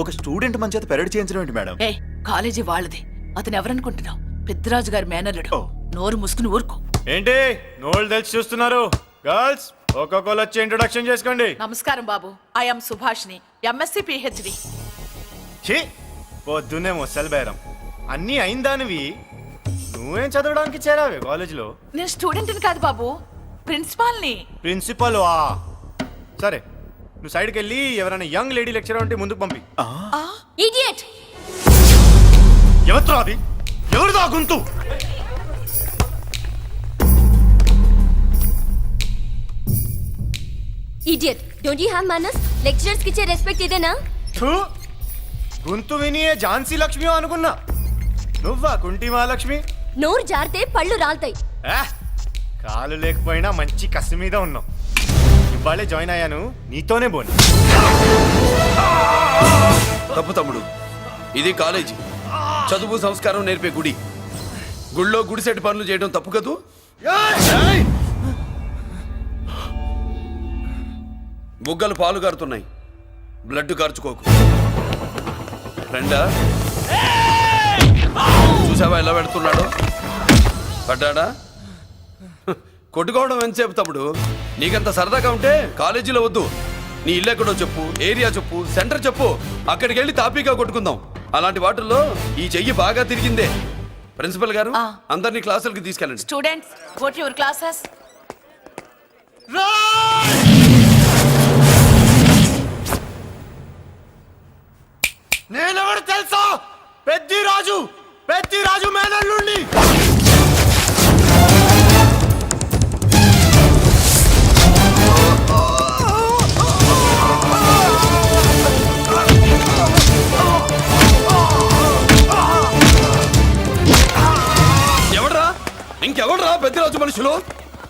ఒక స్టూడెంట్ మన చేత పెరడ్ చేయించడం ఏంటి మేడం? ఏ కాలేజీ వాళ్ళది, అతను ఎవరనుకుంటున్నావు? పెద్దరాజు గారి మేనల్లుడు. నోరు ముసుకుని ఊరుకో. ఏంటి నోళ్ళు తెలిసి చూస్తున్నారు? గర్ల్స్ ఒక్కొక్కరు వచ్చి ఇంట్రొడక్షన్ చేసుకోండి. నమస్కారం బాబు, ఐఎమ్ సుభాష్ని, ఎంఎస్సి పిహెచ్డి. ఛీ, పొద్దున్నే ముసలి బేరం అన్నీ అయిందానివి. నువ్వేం చదవడానికి చేరావే కాలేజీలో? నేను స్టూడెంట్ని కాదు బాబు, ప్రిన్సిపాల్ని. ప్రిన్సిపల్ సరే, నువ్వు సైడ్కి వెళ్ళి ఎవరైనా యంగ్ లేడీ లెక్చరర్ ఉంటే ముందుకు పంపి. ఇడియట్! ఎవరితో అది? ఎవరిదో గుంతు? ఇడియట్! డోంట్ యు హావ్ మనస్? లెక్చరర్స్ కి ఇచ్చే రెస్పెక్ట్ ఇదేనా? గొంతు విని ఝాన్సీ లక్ష్మి అనుకున్నా. నువ్వా కుంటి మహాలక్ష్మి? నోరు జారితే పళ్ళు రాల్తాయి. కాలు లేకపోయినా మంచి కసి మీద ఉన్నావు. ఇవాళే జాయిన్ అయ్యాను, నీతోనే బోని. తప్పు తమ్ముడు, ఇది కాలేజీ, చదువు సంస్కారం నేర్పే గుడి. గుళ్ళో గుడిసెట్టి పనులు చేయడం తప్పు కదూ? బుగ్గలు పాలు కారుతున్నాయి, బ్లడ్ కార్చుకోకు. ఫ్రెండా, చూసావా ఎలా పెడుతున్నాడు? పడ్డాడా? కొట్టుకోవడం ఎంతసేపు తమ్ముడు? నీకంత సరదాగా ఉంటే కాలేజీలో వద్దు. నీ ఇల్లు ఎక్కడో చెప్పు, ఏరియా చెప్పు, సెంటర్ చెప్పు, అక్కడికి వెళ్ళి తాపీగా కొట్టుకుందాం. అలాంటి వాటిల్లో ఈ చెయ్యి బాగా తిరిగిందే. ప్రిన్సిపల్ గారు, అందరినీ క్లాసులకి తీసుకెళ్ళండి. Students, go to your classes. నేనెవరు తెలుసా? పెద్దిరాజు, పెద్దిరాజు మేనల్లుండి. ఎవడ్రా? ఇంకెవడ్రా పెద్దిరాజు మనుషులు?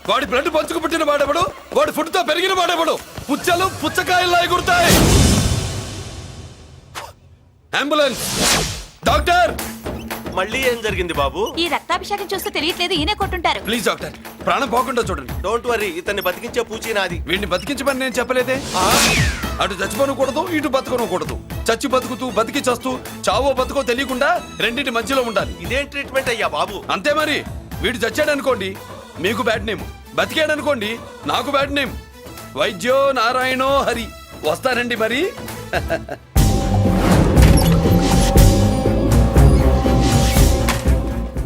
వాడి బ్లడ్ పంచుకు పుట్టిన వాడెవడు? వాడి ఫుడ్ తో పెరిగిన వాడెవడు? పుచ్చలు పుచ్చకాయల్లా ఎగురుతాయి. అంబులెన్స్! డాక్టర్! మళ్ళీ ఏం జరిగింది బాబు? ఈ రక్తాభిషేకం చూస్తే తెలియట్లేదు, ఈయనే కొట్టుంటారు. ప్లీజ్ డాక్టర్, ప్రాణం పోకుండా చూడండి. డోంట్ వరీ, ఇతన్ని బతికించే పూచి నాది. వీడిని బతికించమని నేను చెప్పలేదే. అటు చచ్చిపోనకూడదు, ఇటు బతకనకూడదు. చచ్చి బతుకుతూ, బతికి చస్తూ, చావో బతుకో తెలియకుండా రెండింటి మధ్యలో ఉండాలి. ఇదేం ట్రీట్మెంట్ అయ్యా బాబు? అంతే మరి. వీడు చచ్చాడనుకోండి మీకు బ్యాడ్ నేమ్, బతికాడనుకోండి నాకు బ్యాడ్ నేమ్. వైద్యో నారాయణో హరి. వస్తానండి మరి.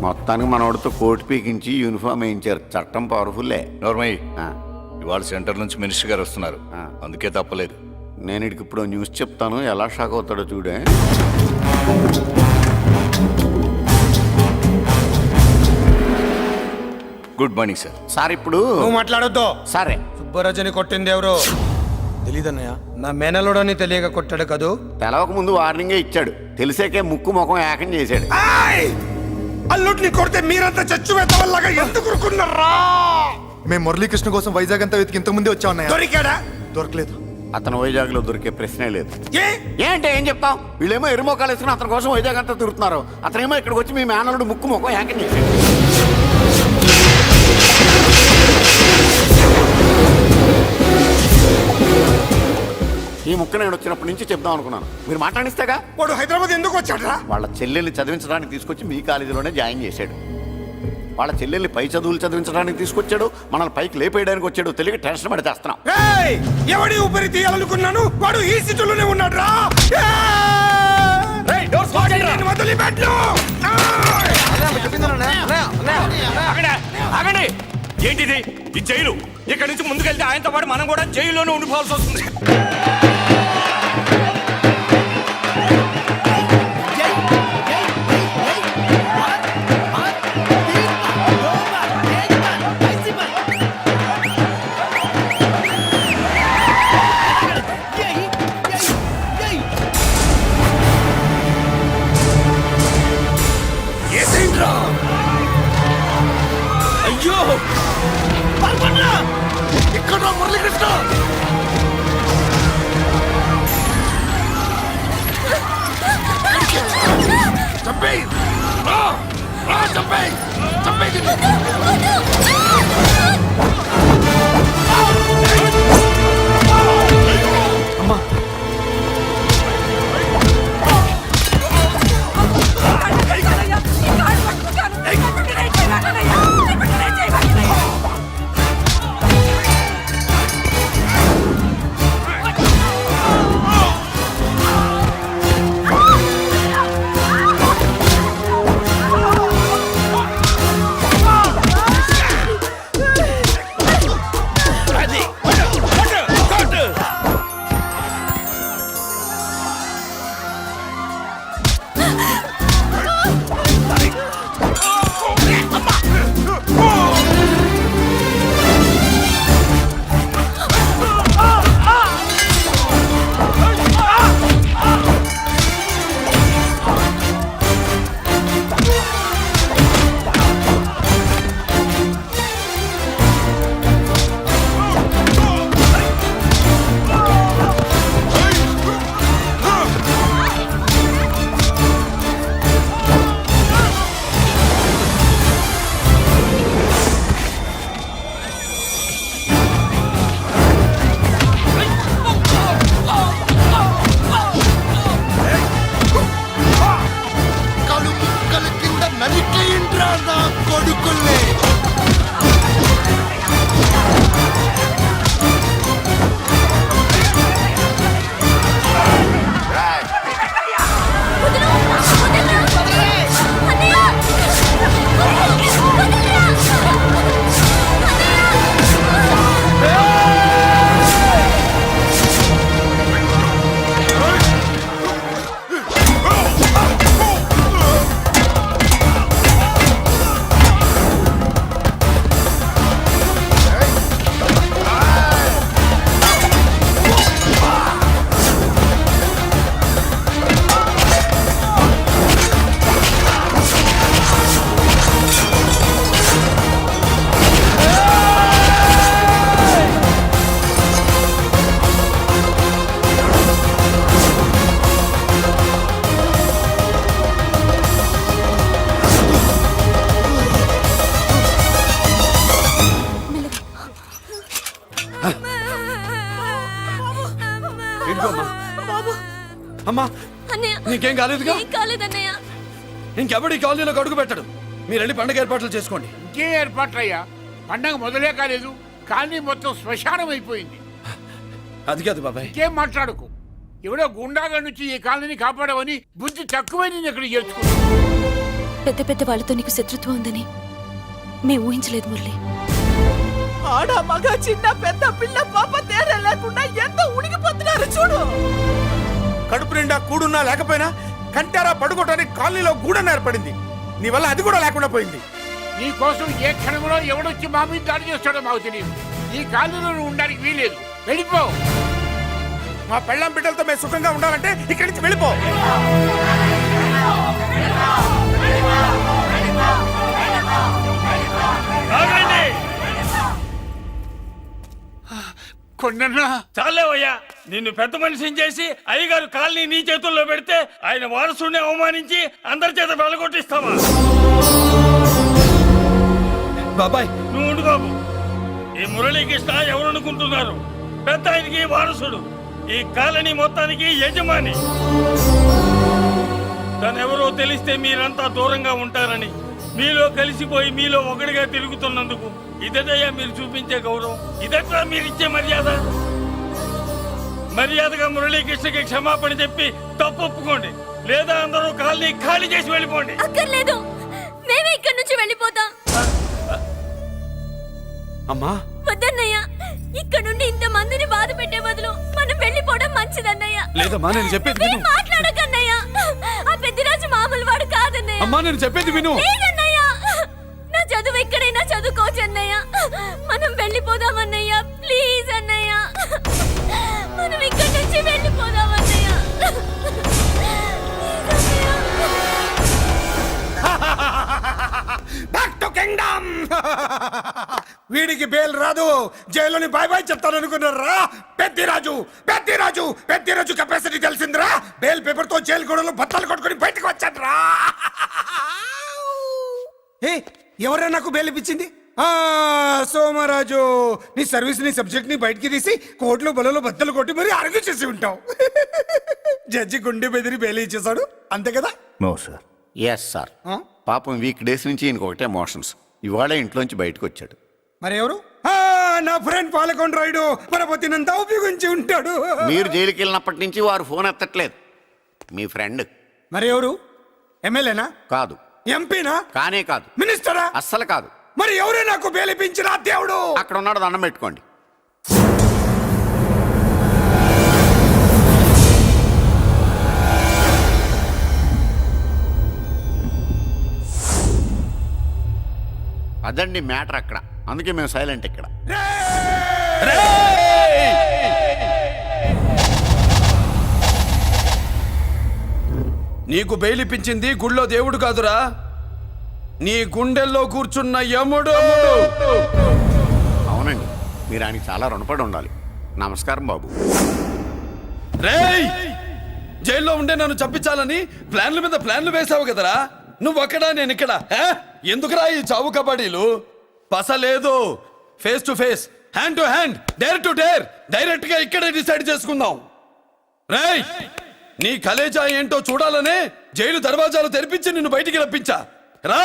మొత్తానికి మనోడితో కోట్ పీకించి యూనిఫామ్ వేయించారు. చట్టం పవర్ఫుల్లే. నోర్మయ్య, ఇవాళ సెంటర్ నుంచి మినిస్టర్ గారు వస్తున్నారు, అందుకే తప్పలేదు. నేను ఇడికి ఇప్పుడు న్యూస్ చెప్తాను, ఎలా షాక్ అవుతాడో చూడే. Good morning sir. సార్ ఇప్పుడు నువ్వు మాట్లాడొద్దు. సరే, సుబ్బరాజుని కొట్టింది ఎవరు? తెలీదన్నయ్య. నా మేనలోడని తెలియక కొట్టాడు కదూ. తెలవక ముందు వార్నింగే ఇచ్చాడు, తెలిసాకే ముక్కు ముఖం ఏకం చేశాడు. అల్లుడిని కొడితే మీరంతా చచ్చు వెతవల్లాగా ఎందుకు ఊరుకున్నారా? మేము మురళీకృష్ణ కోసం వైజాగ్ అంతా వెతికి ఇంతకు ముందే వచ్చా ఉన్నాయా? దొరికాడా? దొరకలేదు. అతను వైజాగ్ లో దొరికే ప్రశ్నే లేదు. ఏ? ఏంటే ఏం చెప్తాం? వీళ్ళేమో ఎరుమోకాలు వేసుకుని అతని కోసం వైజాగ్ అంతా తిరుగుతున్నారు. అతనేమో ఇక్కడికి వచ్చి మీ మేనలుడు ముక్కు ముఖం ఏకం చేశాడు. ఈ ముక్క నేను వచ్చినప్పటి నుంచి చెప్దాం అనుకున్నాను, మీరు మాట్లాడిస్తేగా. వాడు హైదరాబాద్ ఎందుకు వచ్చాడరా? వాళ్ళ చెల్లెల్ని చదివించడానికి తీసుకొచ్చి మీ కాలేజీలోనే జాయిన్ చేశాడు. వాళ్ళ చెల్లెల్ని పై చదువులు చదివించడానికి తీసుకొచ్చాడు, మనల్ని పైకి లేపేయడానికి వచ్చాడు. తెలియక టెన్షన్ పడి చేస్తున్నాం. ఎవడి ఊపిరి తీయాలనుకున్నాను, వాడు ఈ స్థితిలోనే ఉన్నాడు రా. ఏంటిది? ఈ జైలు. ఇక్కడి నుంచి ముందుకెళ్తే ఆయనతో పాటు మనం కూడా జైల్లోనే ఉండిపోవాల్సి వస్తుంది. అయ్యో ఇక్కడ మురళీకృష్ణ! చంపేయ్! చంపేయ్! చంపేయ్! అమ్మా కొడుకుల్ని అమ్మా అన్నయ్య నీకేం కాలేదుగా? ఏం కాలేదన్నయ్య. ఇంకెవడి కాలనీలో అడుగు పెట్టడు. మీరు వెళ్ళి పండుగ ఏర్పాట్లు చేసుకోండి. ఇంకే ఏర్పాట్లయ్యా? పండగ మొదలే కాలేదు కానీ మొత్తం శ్మశానం అయిపోయింది. అది కాదు బాబాయ్. ఇంకేం మాట్లాడుకు. ఎవడో గుండాగా నుంచి ఈ కాలనీని కాపాడవని బుద్ధి తక్కువై నేను ఇక్కడ చేర్చుకున్నా. పెద్ద పెద్ద వాళ్ళతో నీకు శత్రుత్వం ఉందని మేము ఊహించలేదు మురళి. ఆడ మగ చిన్న పెద్ద పిల్ల పాప తేడా లేకుండా ఎంత ఉడికిపోతున్నారు చూడు. కడుపు నిండా కూడున్నా లేకపోయినా కంటారా పడుకోవటానికి కాలనీలో గూడన ఏర్పడింది. నీ వల్ల అది కూడా లేకుండా పోయింది. నీ కోసం ఏ క్షణంలో ఎవడొచ్చి మా మీద దాడి చేస్తాడో మాకు తెలియదు. ఈ కాలనీలో నువ్వు ఉండడానికి వీలేదు. వెళ్ళిపో. మా పెళ్ళాం బిడ్డలతో మేము సుఖంగా ఉండాలంటే ఇక్కడి నుంచి వెళ్ళిపో. కొండన్నా చాలేవయ్యా, నిన్ను పెద్ద మనిషిని చేసి అయ్యగారు కాలనీ నీ చేతుల్లో పెడితే ఆయన వారసుని అవమానించి అందరి చేత వెళ్ళగొట్టిస్తావా? బాబాయ్ నువ్వు ఉండు బాబు. ఈ మురళీకృష్ణ ఎవరు అనుకుంటున్నారు? పెద్ద ఆయనకి వారసుడు, ఈ కాలనీ మొత్తానికి యజమాని. తనెవరో తెలిస్తే మీరంతా దూరంగా ఉంటారని మీలో కలిసిపోయి మీలో ఒకటిగా తిరుగుతున్నందుకు ఇదటయ్యా మీరు చూపించే గౌరవం, ఇదట్లా మీరిచ్చే మర్యాద. మర్యాదగా మురళీకృష్ణకి క్షమాపణ చెప్పి తప్పు ఒప్పుకోండి, లేదా అందరూ కాలనీ ఖాళీ చేసి వెళ్ళిపోండి. అక్కర్లేదు, మేమే ఇక్కడి నుంచి వెళ్ళిపోతాం. అమ్మా వద్దన్నయ్య, ఇక్కడ నుండి ఇంత మందిని బాధ పెట్టే బదులు మనం వెళ్ళిపోవడం మంచిదన్నయ్య. లేదమ్మా, నేను చెప్పేది విను. మాట్లాడకన్నయ్య, ఆ పెద్దిరాజు మామూలు వాడు కాదన్నయ్య. అమ్మా నేను చెప్పేది విను. లేదన్నయ్య, నా చదువు ఎక్కడైనా చదువుకోవచ్చు అన్నయ్య. మనం వెళ్ళిపోదామన్నయ్య, ప్లీజ్ అన్నయ్య. మనం ఇక్కడి నుంచి వెళ్ళిపోదామన్నయ్య. Back to kingdom. వీడికి బేల్ రాదు, జైల్లోని బాయ్ బాయ్ చెప్తాను అనుకున్నారా? పెద్దిరాజు పెద్దిరాజు పెద్దిరాజు కెపాసిటీ తెలిసిందిరా. బేల్ పేపర్ తో జైలు గోడలు బట్టలు కొట్టుకుని బయటకు వచ్చాడ్రా. ఏ ఎవరా నాకు బేల్ ఇప్పించింది? సోమరాజు, నీ సర్వీస్ నీ సబ్జెక్ట్ ని బయటికి తీసి కోర్టులో బలలో బద్దలు కొట్టి మరి అరుగు చేసి ఉంటావు. జడ్జి గుండె బెదిరి బేల్ ఇచ్చేసాడు, అంతే కదా? No sir. Yes sir. పాపం వీక్ డేస్ నుంచి ఈయనకు ఒకటే ఎమోషన్స్. ఇవాళ ఇంట్లోంచి బయటకు వచ్చాడు. మరి ఎవరు? నా ఫ్రెండ్ పాలకొండ రాయుడు మరపతినంతా ఉపయోగించి ఉంటాడు. మీరు జైలుకి వెళ్ళినప్పటి నుంచి వారు ఫోన్ ఎత్తట్లేదు. మీ ఫ్రెండ్. మరి ఎవరు? ఎమ్మెల్యేనా? కాదు. ఎంపీనా? కానే కాదు. మినిస్టరా? అస్సలు కాదు. మరి ఎవరే నాకు బేలిపించిన దేవుడు? అక్కడ ఉన్నాడు, దండం పెట్టుకోండి. అదండి మ్యాటర్ అక్కడ. అందుకే మేము సైలెంట్ ఇక్కడ. నీకు బెయిలిపించింది గుళ్ళో దేవుడు కాదురా, నీ గుండెల్లో కూర్చున్న యముడు. అవునండి, మీరు ఆయనకి చాలా రుణపడి ఉండాలి. నమస్కారం బాబు. రేయ్, జైల్లో ఉండే నన్ను చంపించాలని ప్లాన్ల మీద ప్లాన్లు వేసావు కదరా. నువ్వు అక్కడా నేను ఇక్కడ. ఎందుకురా ఈ చావు కబడ్డీలు? పసలేదు. Face to face, hand to hand, dare to dare, direct గా ఇక్కడే డిసైడ్ చేసుకుందాం. రేయ్, నీ కలేజా ఏంటో చూడాలనే జైలు దర్వాజాలు తెరిపించి నిన్ను బయటికి రప్పించా. రా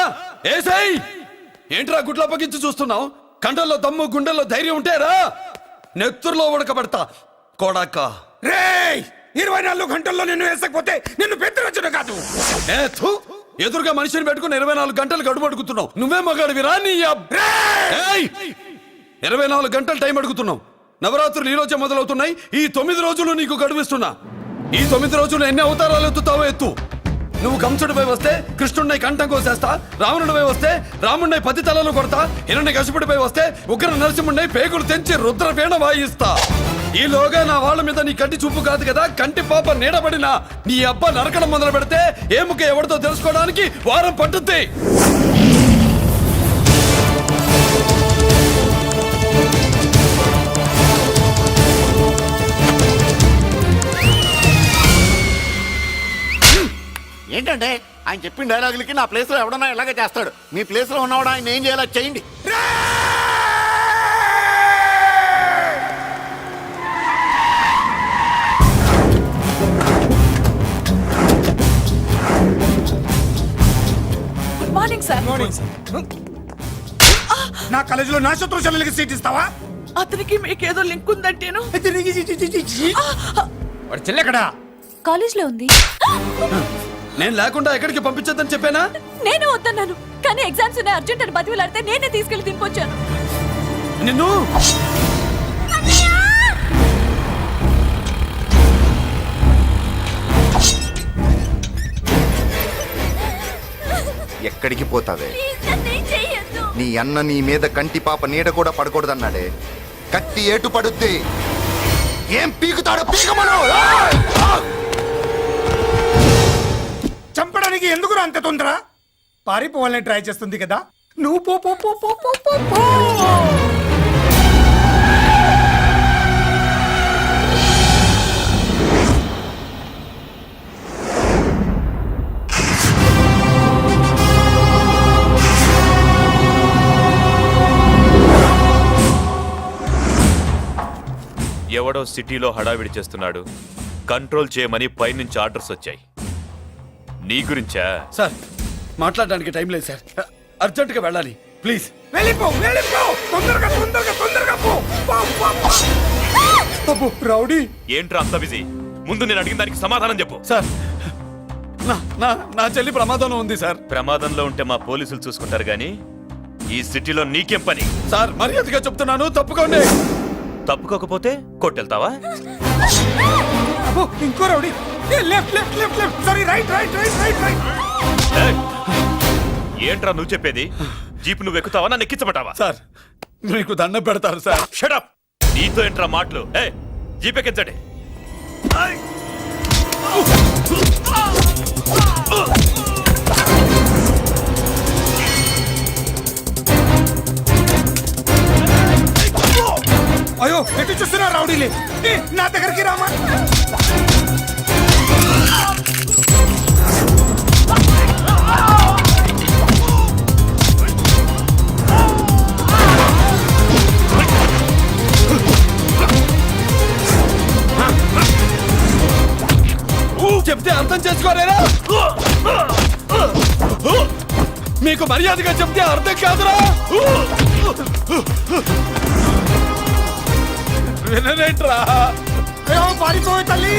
ఏసై, ఏంట్రా గుడ్ల పగించి చూస్తున్నావు? కండల్లో దమ్ము గుండెల్లో ధైర్యం ఉంటేరా నెత్తురులో ఉడకబెడతా కొడాక. రేయ్ 24 గంటల్లో నిన్ను వేసకపోతే నిన్ను పెద్దరొచ్చును కాదు. ఎదురుగా మనిషిని పెట్టుకుని 24 గంటలు గడువు అడుగుతున్నావు. నువ్వే మగాడివిరా నీ 24 గంటలు టైం అడుగుతున్నావు. నవరాత్రులు ఈ రోజే మొదలవుతున్నాయి. ఈ 9 రోజులు నీకు గడువిస్తున్నా. ఈ 9 రోజులు ఎన్ని అవతారాలు ఎత్తుతావో ఎత్తు. నువ్వు కంసుడిపై వస్తే కృష్ణుడిని కంఠం కోసేస్తా, రావణుడిపై వస్తే రాముడిని 10 తలలు కొడతా, హిరణ్య కశిపుడిపై వస్తే ఉగ్ర నరసింహుడిని పేగులు తెంచి రుద్రపేణ వాయిస్తా. ఈలోగా నా వాళ్ళ మీద నీ కంటి చూపు కాదు కదా, కంటి పాప నీడబడిన నీ అబ్బ నరకడం మొదలు పెడితే ఏముక ఎవరితో తెలుసుకోవడానికి వారం పట్టుద్ది. ఏంటంటే ఆయన చెప్పిన డైలాగులకి నా ప్లేస్లో ఎవడన్నా ఇలాగే చేస్తాడు. మీ ప్లేస్లో ఉన్నవాడు ఆయన ఏం చేయాలో చేయండి. Good morning sir. నా కాలేజీలో నా శత్రు చెల్లెలకి సీట్ ఇస్తావా? అతనికి మీకేదో లింక్ ఉందంటేను. వాడి చెల్లెక్కడా? కాలేజ్ లో ఉంది. నేను లేకుండా ఎక్కడికి పంపించొద్దని చెప్పానా? నేను వద్దన్నాను, కానీ ఎగ్జామ్స్ ఉన్నాయి అర్జెంట్ అని బతిలాడితే నేనే తీసుకెళ్లి తినిపోచ్చాను. నిన్ను ఎక్కడికి పోతావే? ప్లీజ్ నన్నేం చెయ్యొద్దు. నీ అన్న నీ మీద కంటి పాప నీడ కూడా పడకూడదన్నాడే. కత్తి ఏటు పడుద్ది. ఏం పీకుతాడో పీకమను. చంపడానికి ఎందుకు అంత తొందర? పారిపోవాలని ట్రై చేస్తుంది కదా. నువ్వు పో పో పో పో పో పో పో. ఎవడో సిటీలో హడావిడి చేస్తున్నాడు, కంట్రోల్ చేయమని పైనుంచి ఆర్డర్స్ వచ్చాయి. నీ గురించా? సార్ మాట్లాడడానికి టైం లేదు సార్, అర్జెంటుగా వెళ్ళాలి ప్లీజ్. వెళ్ళిపో వెళ్ళిపో, తొందరగా తొందరగా తొందరగా పో. అబ్బో రౌడీ. ఏంట్రా అంత బిజీ? ముందు నేను అడిగిన దానికి సమాధానం చెప్పు. సార్ నా చెల్లి ప్రమాదంలో ఉంది సార్. ప్రమాదంలో ఉంటే మా పోలీసులు చూసుకుంటారు గాని ఈ సిటీలో నీకేం పని? సార్ మర్యాదగా చెప్తున్నాను, తప్పుకోండి. తప్పుకోకపోతే కొట్టెళ్తావా? అబ్బో ఇంకో rowdy. Left left left left, sorry right right right right right. ఏయ్! ఏంట్రా నువ్వు చెప్పేది? జీప్ నువ్వు ఎక్కుతావా, నన్ను ఎక్కించమంటావా? సార్ మీకు దండం పెడతారు సార్. షటప్! నీతో ఏంట్రా మాటలు? జీప్ ఎక్కించండి. అయ్యో ఎటు చూస్తున్నా రౌడీలే. నా దగ్గరికి రామా. చెప్తే అర్థం చేసుకోలేరా? మీకు మర్యాదగా చెప్తే అర్థం కాదురా? వినరేంట్రా? పారిపోయే తల్లి.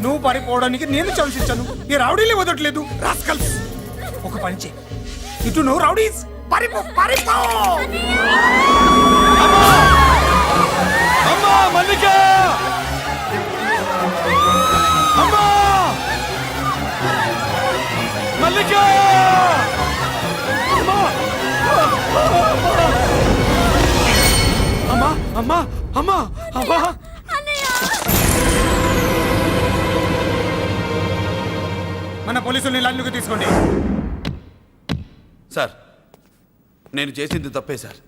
నువ్వు పారిపోవడానికి నేను ఛాన్స్ ఇచ్చాను. ఈ రౌడీలే వదట్లేదు. రాస్కల్స్. ఒక పని చేయి, ఇటు నువ్వు రౌడీస్ పారిపో పారిపో. అమ్మా మల్లిక! అమ్మా మల్లిక! అమ్మా అమ్మా అమ్మా అమ్మా! మన పోలీసుల్ని లైన్లోకి తీసుకోండి. సార్ నేను చేసింది తప్పే సార్.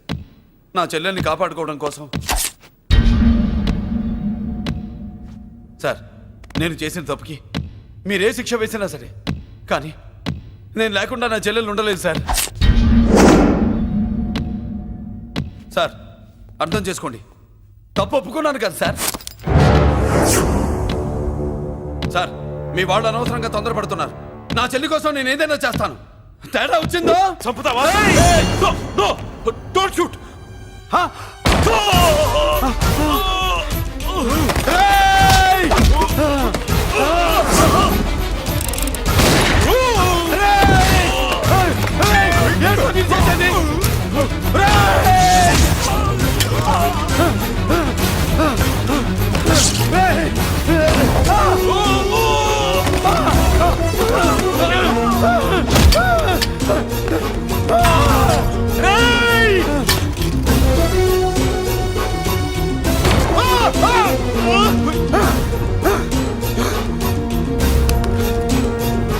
నా చెల్లెల్ని కాపాడుకోవడం కోసం సార్ నేను చేసిన తప్పుకి మీరే శిక్ష వేసినా సరే, కానీ నేను లేకుండా నా చెల్లెలు ఉండలేదు సార్. సార్ అర్థం చేసుకోండి, తప్పు ఒప్పుకున్నాను కదా సార్. సార్ మీ వాళ్ళు అనవసరంగా తొందరపడుతున్నారు. నా చెల్లి కోసం నేను ఏదైనా చేస్తాను. తేడా వచ్చిందో చంపుతావా? Don't shoot.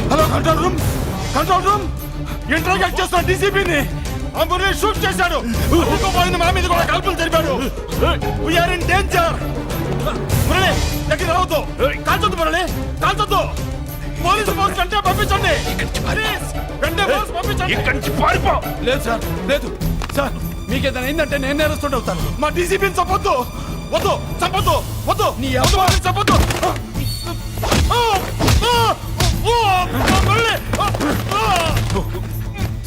Hello control room, control room. Interrogate చేస్తున్న డీసీపీని అంబుని షూట్ చేశాడు. పోయింది, మన మీద కూడా కాల్పులు జరిపాడు. We're in danger. మురళి దగ్గర రావద్దు, కాల్చొద్దు మురళి, కాల్చొద్దు. పోలీసు ఫోర్స్ వెంటనే పంపించండి. ప్లీజ్, వెంటనే ఫోర్స్ పంపించండి. ఇక్కడి నుంచి పారిపో. లేదు సార్, లేదు సార్. మీకేదైనా అయిందంటే నేను నేరస్తుంటే అవుతాను. మా డీసీపీని చంపొద్దు, వద్దు, చంపొద్దు, వద్దు, నీ వద్దు, వాళ్ళని చంపొద్దు. మురళి,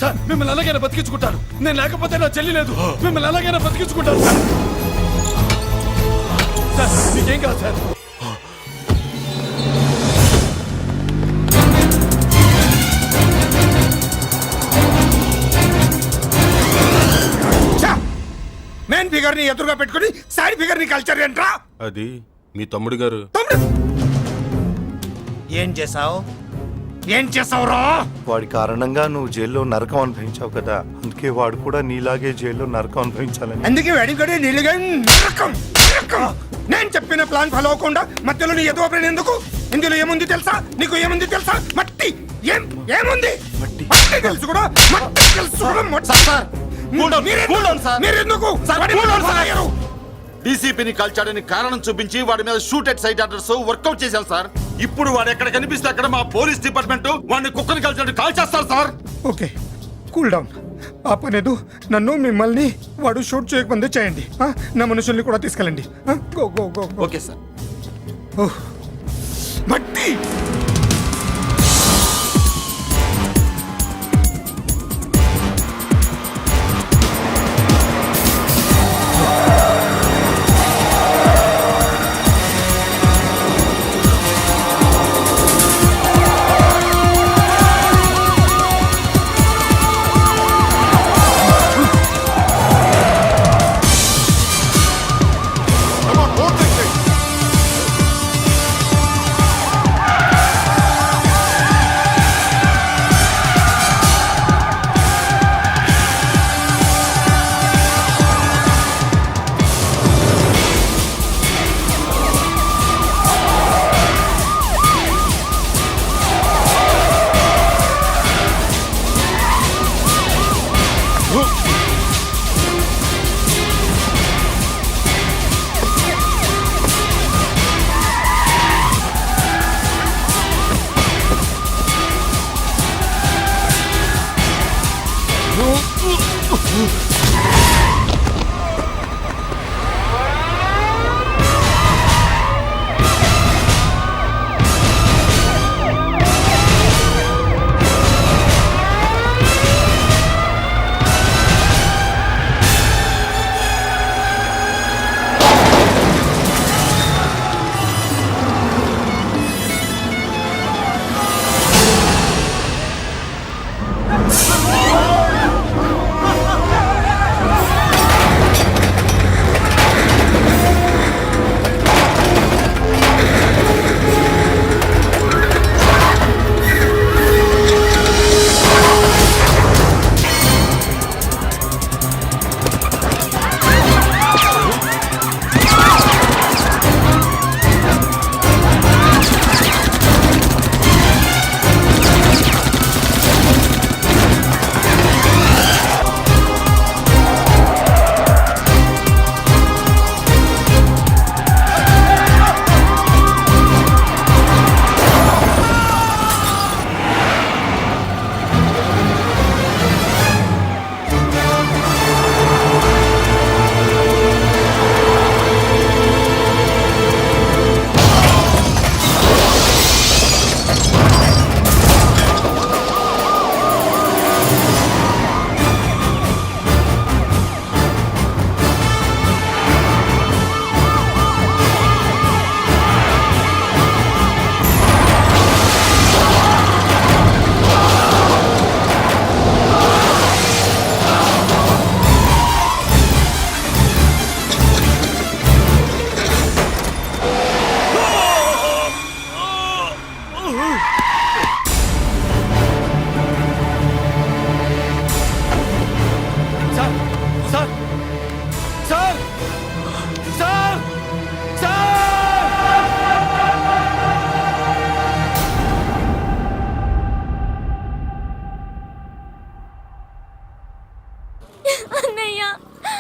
సార్ మిమ్మల్ని ఎలాగైనా బతికించుకుంటాను. నేను లేకపోతే నా చెల్లి లేదు. మిమ్మల్ని ఎలాగైనా బతికించుకుంటాను సార్. సార్ మీకేం కాదు సార్. మెయిన్ ఫిగర్ ని ఎదురుగా పెట్టుకుని సైడ్ ఫిగర్ ని కల్చర్ ఏంట్రా? అది మీ తమ్ముడు గారు. ఏం చేసావు? ఏం చేసావురా? వాడి కారణంగా నువ్వు జైల్లో నరకం అనుభవించావు కదా, అందుకే వాడు కూడా నీలాగే జైల్లో నరకం అనుభవించాలని. అందుకే వెడిగడి నీళ్ళుగా నరకం నరకం. నేను చెప్పిన ప్లాన్ ఫాలో అవ్వకుండా మధ్యలో నీ ఎదురు ఓపెన్ ఎందుకు? ఇందులో ఏముంది తెలుసా? నీకు ఏముంది తెలుసా? మట్టి. ఏముంది? మట్టి తెలుసు కూడా, మట్టి తెలుసు కూడా. డీసీపీని కాల్చాడని కారణం చూపించి వాడి మీద shoot at sight orders work out చేశాం సార్. ఇప్పుడు వాడు ఎక్కడ కనిపిస్తే అక్కడ మా పోలీస్ డిపార్ట్మెంట్ వాడిని కుక్కని కాల్చాడు కాల్ చేస్తారు సార్. Okay, cool down. ఆ పనేదు నన్ను మిమ్మల్ని వాడు షూట్ చేయకముందే చేయండి. నా మనుషుల్ని కూడా తీసుకెళ్ళండి. Go go go. Okay sir. మట్టి.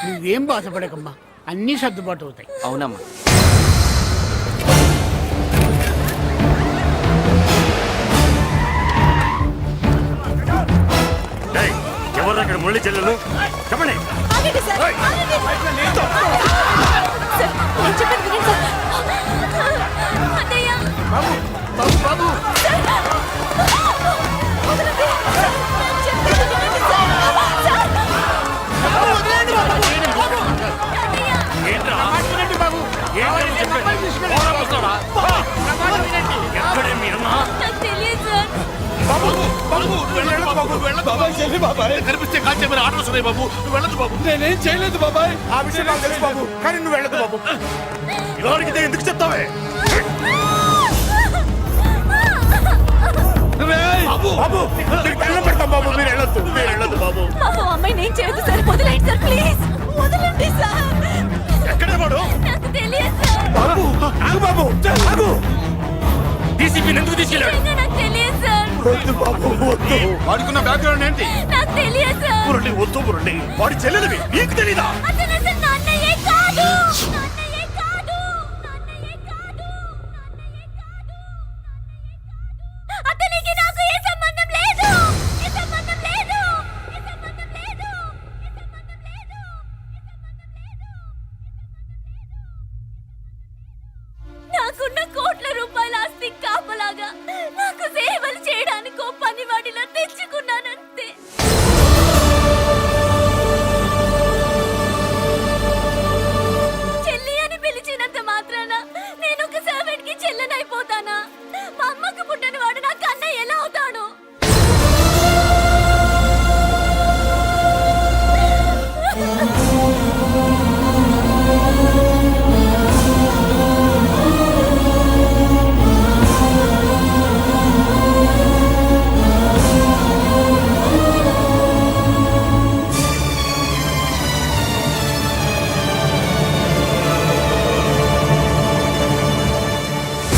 నువ్వేం బాధపడకమ్మా, అన్నీ సర్దుబాటు అవుతాయి. అవునమ్మా. ఎవరు అక్కడ మురళి చెల్లెలు చెప్పండి. ఆగండి సార్, ఆగండి. సార్, నేను చెప్పేది వినండి సార్. అన్నయ్య. బాబు బాబు బాబు వదలండి. నేను చెప్పేది వినండి సార్. సార్. వదిలేయండి బాబు. అన్నయ్య. ఏంట్రా నా మాట వినండి బాబు. ఏమైంది మమ్మల్ని తీసుకెళ్ళండి. నా మాట వినండి. ఎక్కడే మీ అమ్మ? నాకు తెలియదు సార్. బాబు బాబు వెళ్ళదు బాబు వెళ్ళదు బాబాయ్ చెల్లి బాబాయ్ కనిపిస్తే కాల్చే మీరు ఆర్డర్స్ ఉన్నాయి బాబు నువ్వు వెళ్ళదు బాబు. నేనేం చేయలేదు బాబాయ్. ఆ విషయం నాకు తెలుసు బాబు కానీ నువ్వు వెళ్ళదు బాబు. ఇలాంటిదే ఎందుకు చెప్తావే? బాబు బాబు నీకు దండం పెడతాం బాబు మీరు వెళ్ళొద్దు మీరు వెళ్ళొద్దు బాబు. పాపం అమ్మాయి నేను చేయదు సార్. వదిలేయండి సార్, ప్లీజ్ వదలండి సార్. ఎక్కడే వాడు? నాకు తెలియదు సార్. బాబు ఆగు బాబు ఆగు. డీసీపీ ఎందుకు తీసుకెళ్ళాడు? నిజంగా నాకు తెలియదు సార్. వద్దు బాబు వద్దు. వాడుకున్న బ్యాక్గ్రౌండ్ ఏంటి? నాకు తెలియదు సార్. మురళి వద్దు మురళి వాడి చెల్లెలివి నీకు తెలీదా? అతను